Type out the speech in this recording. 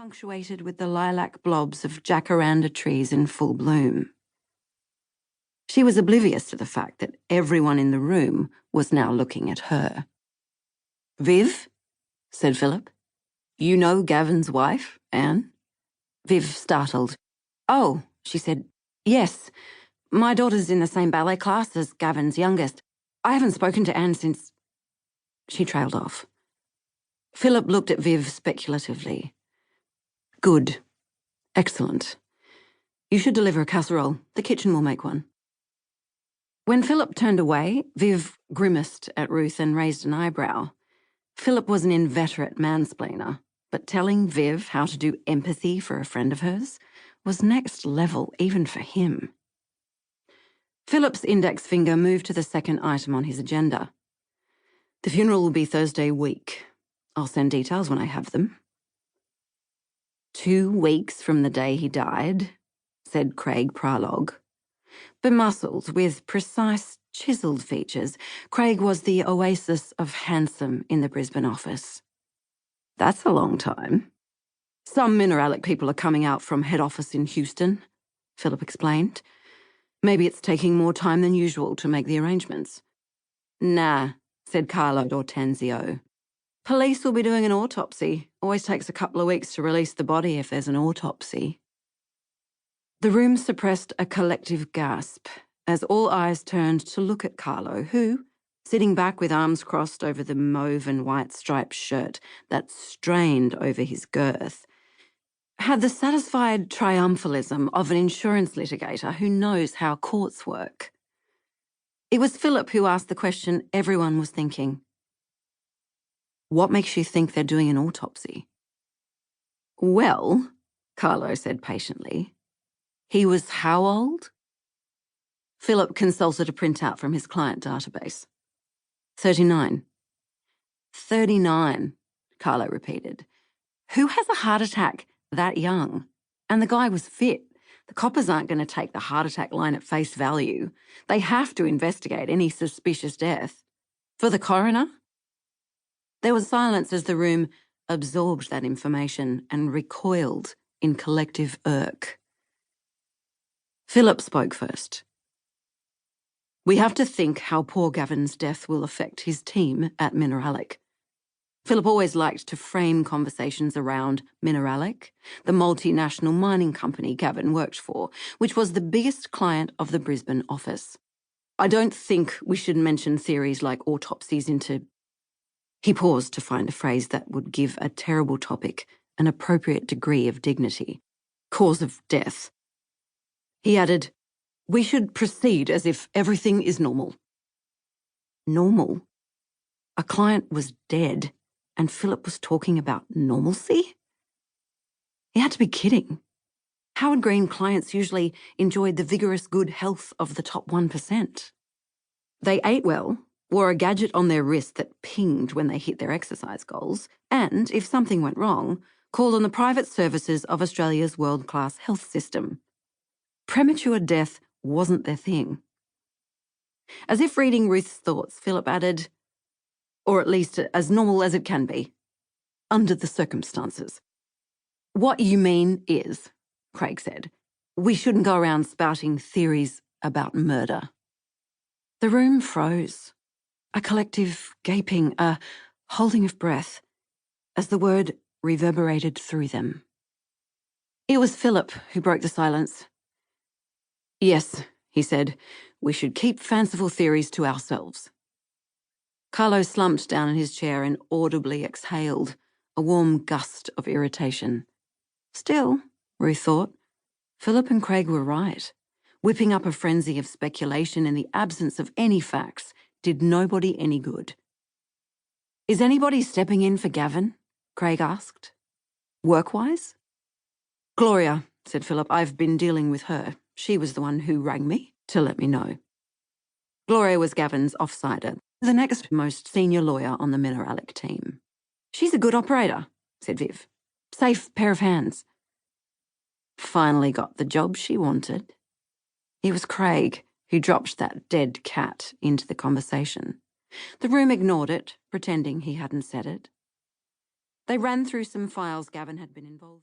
punctuated with the lilac blobs of jacaranda trees in full bloom. She was oblivious to the fact that everyone in the room was now looking at her. "Viv," said Philip. "You know Gavin's wife, Anne?" Viv startled. "Oh," she said. "Yes. My daughter's in the same ballet class as Gavin's youngest. I haven't spoken to Anne since—" She trailed off. Philip looked at Viv speculatively. "Good. Excellent. You should deliver a casserole. The kitchen will make one." When Philip turned away, Viv grimaced at Ruth and raised an eyebrow. Philip was an inveterate mansplainer, but telling Viv how to do empathy for a friend of hers was next level even for him. Philip's index finger moved to the second item on his agenda. "The funeral will be Thursday week. I'll send details when I have them." 2 weeks from the day he died, said Craig Prologue. Bemuscled with precise, chiselled features, Craig was the oasis of handsome in the Brisbane office. "That's a long time." "Some Mineralic people are coming out from head office in Houston," Philip explained. "Maybe it's taking more time than usual to make the arrangements." "Nah," said Carlo D'Ortenzio. "Police will be doing an autopsy. Always takes a couple of weeks to release the body if there's an autopsy." The room suppressed a collective gasp as all eyes turned to look at Carlo, who, sitting back with arms crossed over the mauve and white striped shirt that strained over his girth, had the satisfied triumphalism of an insurance litigator who knows how courts work. It was Philip who asked the question everyone was thinking. "What makes you think they're doing an autopsy?" "Well," Carlo said patiently, "he was how old?" Philip consulted a printout from his client database. 39. 39, Carlo repeated. "Who has a heart attack that young? And the guy was fit. The coppers aren't going to take the heart attack line at face value. They have to investigate any suspicious death. For the coroner?" There was silence as the room absorbed that information and recoiled in collective irk. Philip spoke first. "We have to think how poor Gavin's death will affect his team at Mineralic." Philip always liked to frame conversations around Mineralic, the multinational mining company Gavin worked for, which was the biggest client of the Brisbane office. "I don't think we should mention theories like autopsies into—" He paused to find a phrase that would give a terrible topic an appropriate degree of dignity. "Cause of death." He added, "We should proceed as if everything is normal." Normal? A client was dead, and Philip was talking about normalcy? He had to be kidding. Howard Greene clients usually enjoyed the vigorous good health of the top 1%. They ate well, wore a gadget on their wrist that pinged when they hit their exercise goals, and, if something went wrong, called on the private services of Australia's world-class health system. Premature death wasn't their thing. As if reading Ruth's thoughts, Philip added, "Or at least as normal as it can be, under the circumstances." "What you mean is," Craig said, "we shouldn't go around spouting theories about murder." The room froze. A collective gaping, a holding of breath, as the word reverberated through them. It was Philip who broke the silence. "Yes," he said, "we should keep fanciful theories to ourselves." Carlo slumped down in his chair and audibly exhaled, a warm gust of irritation. Still, Ruth thought, Philip and Craig were right. Whipping up a frenzy of speculation in the absence of any facts did nobody any good. "Is anybody stepping in for Gavin?" Craig asked. "Work-wise?" "Gloria," said Philip. "I've been dealing with her. She was the one who rang me to let me know." Gloria was Gavin's offsider, the next most senior lawyer on the Mineralic team. "She's a good operator," said Viv. "Safe pair of hands." Finally got the job she wanted. It was Craig who dropped that dead cat into the conversation. The room ignored it, pretending he hadn't said it. They ran through some files Gavin had been involved in.